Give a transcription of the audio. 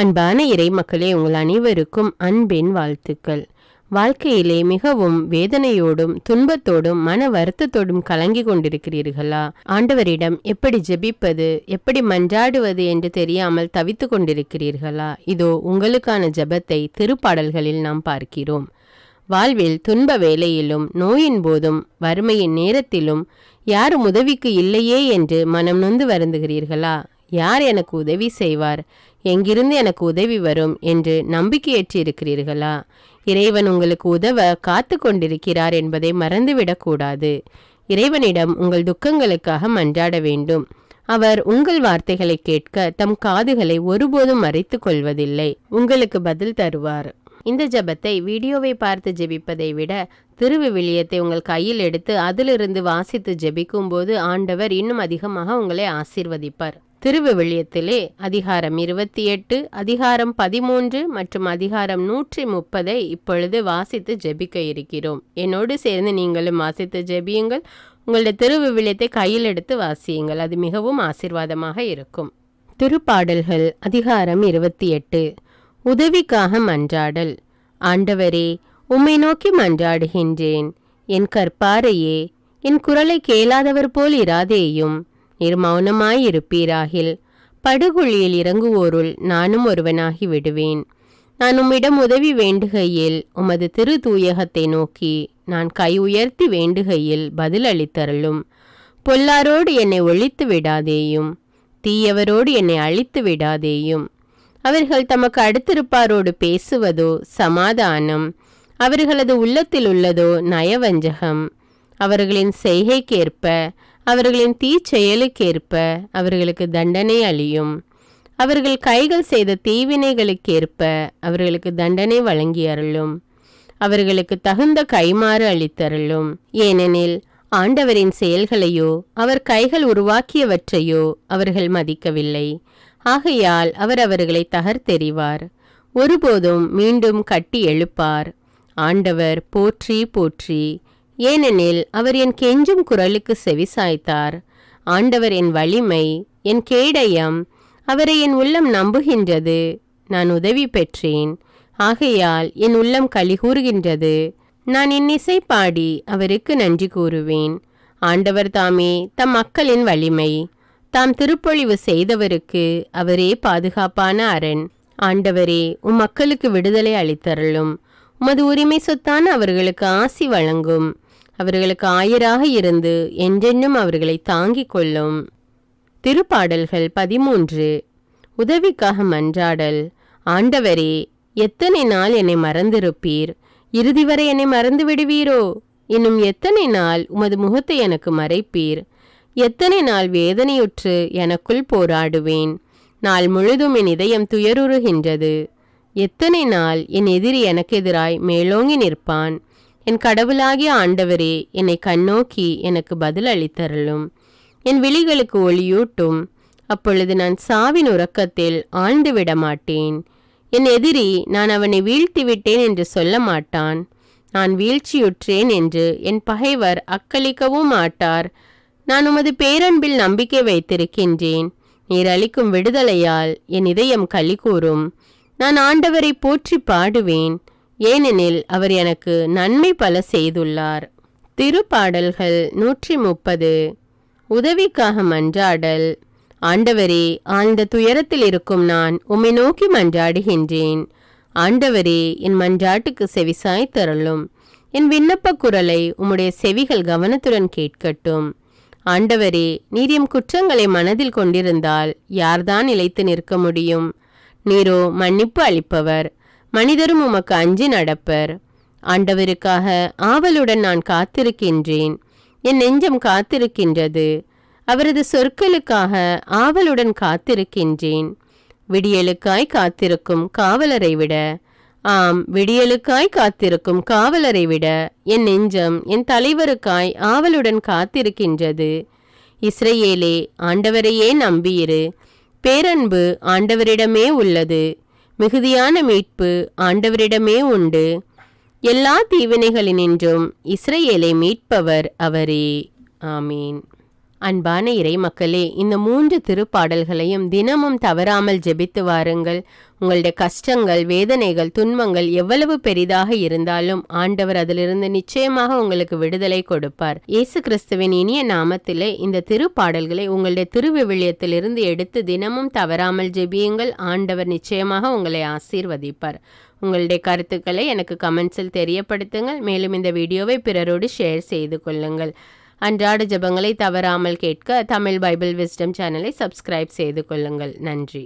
அன்பான இறைமக்களே, உங்கள் அனைவருக்கும் அன்பின் வாழ்த்துக்கள். வாழ்க்கையிலே மிகவும் வேதனையோடும் துன்பத்தோடும் மன வருத்தத்தோடும் கலங்கி கொண்டிருக்கிறீர்களா? ஆண்டவரிடம் எப்படி ஜெபிப்பது, எப்படி மன்றாடுவது என்று தெரியாமல் தவித்து கொண்டிருக்கிறீர்களா? இதோ உங்களுக்கான ஜெபத்தை திருப்பாடல்களில் நாம் பார்க்கிறோம். வாழ்வில் துன்ப வேளையிலும் நோயின் போதும் வறுமையின் நேரத்திலும் யாரும் உதவிக்கு இல்லையே என்று மனம் நொந்து வருந்துகிறீர்களா? யார் எனக்கு உதவி செய்வார், எங்கிருந்து எனக்கு உதவி வரும் என்று நம்பிக்கையற்று இருக்கிறீர்களா? இறைவன் உங்களுக்கு உதவ காத்து கொண்டிருக்கிறார் என்பதை மறந்துவிடக்கூடாது. இறைவனிடம் உங்கள் துக்கங்களுக்காக மன்றாட வேண்டும். அவர் உங்கள் வார்த்தைகளை கேட்க தம் காதுகளை ஒருபோதும் மறைத்து கொள்வதில்லை. உங்களுக்கு பதில் தருவார். இந்த ஜெபத்தை வீடியோவை பார்த்து ஜெபிப்பதை விட திருவிவிலியத்தை உங்கள் கையில் எடுத்து அதிலிருந்து வாசித்து ஜெபிக்கும் போது ஆண்டவர் இன்னும் அதிகமாக உங்களை ஆசீர்வதிப்பார். திருவிவிலியத்திலே அதிகாரம் 28, அதிகாரம் 13 மற்றும் அதிகாரம் 130 இப்பொழுது வாசித்து ஜெபிக்க இருக்கிறோம். என்னோடு சேர்ந்து நீங்களும் வாசித்து ஜெபியுங்கள். உங்களுடைய திருவிவிலியத்தை கையில் எடுத்து வாசியுங்கள். அது மிகவும் ஆசீர்வாதமாக இருக்கும். திருப்பாடல்கள் அதிகாரம் 28. உதவிக்காக மன்றாடல். ஆண்டவரே, உம்மை நோக்கி மன்றாடுகின்றேன். என் கற்பாரையே, என் குரலை கேளாதவர் போல் இராதேயும். நீர் மௌனமாயிருப்பீராகில் படுகுழியில் இறங்குவோருள் நானும் ஒருவனாகி விடுவேன். நான் உம்மிடம் உதவி வேண்டுகையில் உமது திரு தூயகத்தை நோக்கி நான் கை உயர்த்தி வேண்டுகையில் பதில் அளித்தருளும். பொல்லாரோடு என்னை ஒழித்து விடாதேயும், தீயவரோடு என்னை அழித்து விடாதேயும். அவர்கள் தமக்கு அடுத்திருப்பாரோடு பேசுவதோ சமாதானம், அவர்களது உள்ளத்தில் உள்ளதோ நயவஞ்சகம். அவர்களின் செய்கைக்கேற்ப, அவர்களின் தீச்செயலுக்கேற்ப அவர்களுக்கு தண்டனை அளியும். அவர்கள் கைகள் செய்த தீவினைகளுக்கேற்ப அவர்களுக்கு தண்டனை வழங்கி அருளும். அவர்களுக்கு தகுந்த கைமாறு அளித்தருளும். ஏனெனில் ஆண்டவரின் செயல்களையோ அவர் கைகள் உருவாக்கியவற்றையோ அவர்கள் மதிக்கவில்லை. ஆகையால் அவர் அவர்களை தகர்த்தெறிவார், ஒருபோதும் மீண்டும் கட்டி எழுப்பார். ஆண்டவர் போற்றி போற்றி. ஏனெனில் அவர் என் கெஞ்சும் குரலுக்கு செவிசாய்த்தார். ஆண்டவர் என் வலிமை, என் கேடயம், அவரை என் உள்ளம் நம்புகின்றது. நான் உதவி பெற்றேன், ஆகையால் என் உள்ளம் களிகூறுகின்றது. நான் இன்னிசை பாடி அவருக்கு நன்றி கூறுவேன். ஆண்டவர் தாமே தம் மக்களின் வலிமை, தாம் திருப்பொழிவு செய்தவருக்கு அவரே பாதுகாப்பான அரண். ஆண்டவரே, உம் மக்களுக்கு விடுதலை அளித்தருளும். உமது உரிமை சொத்தான அவர்களுக்கு ஆசி வழங்கும். அவர்களுக்கு ஆயராக இருந்து என்றென்றும் அவர்களை தாங்கிக் கொள்ளும். திருப்பாடல்கள் 13. உதவிக்காக மன்றாடல். ஆண்டவரே, எத்தனை நாள் என்னை மறந்திருப்பீர்? இறுதி வரை என்னை மறந்து விடுவீரோ? இன்னும் எத்தனை நாள் உமது முகத்தை எனக்கு மறைப்பீர்? எத்தனை நாள் வேதனையுற்று எனக்குள் போராடுவேன்? நாள் முழுதும் என் இதயம் துயருறுகின்றது. எத்தனை நாள் என் எதிரி எனக்கு எதிராய் மேலோங்கி நிற்பான்? என் கடவுளாகிய ஆண்டவரே, என்னை கண்ணோக்கி எனக்கு பதில் அளித்தருளும். என் விழிகளுக்கு ஒளியூட்டும். அப்பொழுது நான் சாவின் உறக்கத்தில் ஆழ்ந்து விட மாட்டேன். என் எதிரி நான் அவனை வீழ்த்தி விட்டேன் என்று சொல்ல மாட்டான். நான் வீழ்ச்சியுற்றேன் என்று என் பகைவர் அக்களிக்கவும் மாட்டார். நான் உமது பேரன்பில் நம்பிக்கை வைத்திருக்கின்றேன். நீர் அளிக்கும் விடுதலையால் என் இதயம் களி கூறும். நான் ஆண்டவரை போற்றி பாடுவேன், ஏனெனில் அவர் எனக்கு நன்மை பல செய்துள்ளார். திருப்பாடல்கள் 130. உதவிக்காக மன்றாடல். ஆண்டவரே, ஆழ்ந்த துயரத்தில் இருக்கும் நான் உம்மை நோக்கி மன்றாடுகின்றேன். ஆண்டவரே, என் மன்றாட்டுக்கு செவிசாய் தருளும். என் விண்ணப்ப குரலை உம்முடைய செவிகள் கவனத்துடன் கேட்கட்டும். ஆண்டவரே, நீர் எம் குற்றங்களை மனதில் கொண்டிருந்தால் யார்தான் நிலைத்து நிற்க முடியும்? நீரோ மன்னிப்பு அளிப்பவர், மனிதரும் உமக்கு அஞ்சி நடப்பர். ஆண்டவருக்காக ஆவலுடன் நான் காத்திருக்கின்றேன். என் நெஞ்சம் காத்திருக்கின்றது. அவரது சொற்களுக்காக ஆவலுடன் காத்திருக்கின்றேன். விடியலுக்காய் காத்திருக்கும் காவலரை விட, ஆம், விடியலுக்காய் காத்திருக்கும் காவலரை விட என் நெஞ்சம் என் தலைவருக்காய் ஆவலுடன் காத்திருக்கின்றது. இஸ்ரவேலே, ஆண்டவரையே நம்பியிரு. பேரன்பு ஆண்டவரிடமே உள்ளது. மிகுதியான மீட்பு ஆண்டவரிடமே உண்டு. எல்லா தீவினைகளினின்றும் இஸ்ரவேலை மீட்பவர் அவரே. ஆமீன். அன்பான இறை மக்களே, இந்த 3 திருப்பாடல்களையும் தினமும் தவறாமல் ஜெபித்து வாருங்கள். உங்களுடைய கஷ்டங்கள், வேதனைகள், துன்பங்கள் எவ்வளவு பெரிதாக இருந்தாலும் ஆண்டவர் அதிலிருந்து நிச்சயமாக உங்களுக்கு விடுதலை கொடுப்பார். இயேசு கிறிஸ்துவின் இனிய நாமத்திலே இந்த திருப்பாடல்களை உங்களுடைய திருவிவிலியத்திலிருந்து எடுத்து தினமும் தவறாமல் ஜெபியுங்கள். ஆண்டவர் நிச்சயமாக உங்களை ஆசீர்வதிப்பார். உங்களுடைய கருத்துக்களை எனக்கு கமெண்ட்ஸில் தெரியப்படுத்துங்கள். மேலும் இந்த வீடியோவை பிறரோடு ஷேர் செய்து கொள்ளுங்கள். அன்றாட ஜெபங்களை தவறாமல் கேட்க தமிழ் பைபிள் விஸ்டம் சேனலை சப்ஸ்கிரைப் செய்து கொள்ளுங்கள். நன்றி.